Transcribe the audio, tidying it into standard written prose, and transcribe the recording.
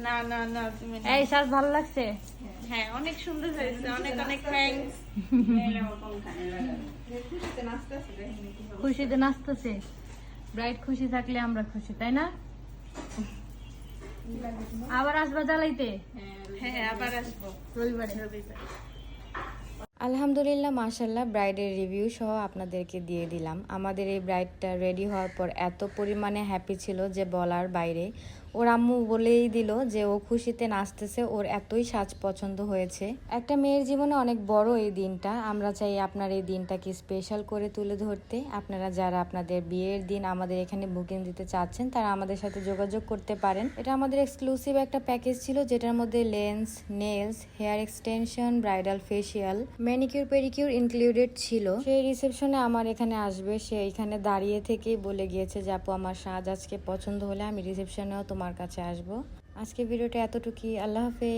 না না না তুমি এই সাজ ভালো লাগছে? হ্যাঁ অনেক সুন্দর হয়েছে, অনেক অনেক থ্যাঙ্কস। খুশিতে নাচতেছে। ব্রাইট খুশি থাকলে আমরা খুশি, তাই না? আবার আসবা জ্বালাইতে হ্যাঁ আবার আসবো রবিবারে। আলহামদুলিল্লাহ, মাশাল্লাহ, ব্রাইডের রিভিউ সহ আপনাদেরকে দিয়ে দিলাম। আমাদের এই ব্রাইডটা রেডি হওয়ার পর এত পরিমাণে হ্যাপি ছিল যে বলার বাইরে। ওর আম্মু বলেই দিল যে ও খুশিতে নাচতেছে, ওর এতই সাজ পছন্দ হয়েছে। একটা মেয়ের জীবনে অনেক বড় এই দিনটা। আমরা চাই আপনার এই দিনটাকে স্পেশাল করে তুলে ধরতে। আপনারা যারা আপনাদের বিয়ের দিন আমাদের এখানে বুকিং দিতে চাচ্ছেন তারা আমাদের সাথে যোগাযোগ করতে পারেন। এটা আমাদের এক্সক্লুসিভ একটা প্যাকেজ ছিল, যেটার মধ্যে lens, nails, hair extension, bridal facial, manicure pedicure included ছিল। সেই রিসেপশনে আমার এখানে আসবে, সে এখানে দাঁড়িয়ে থেকেই বলে গিয়েছে যে আপু আমার সাজ আজকে পছন্দ হলে আমি রিসেপশনেও তোমার কাছে আসবো। আজকে ভিডিওটা এতটুকুই। আল্লাহ হাফেজ।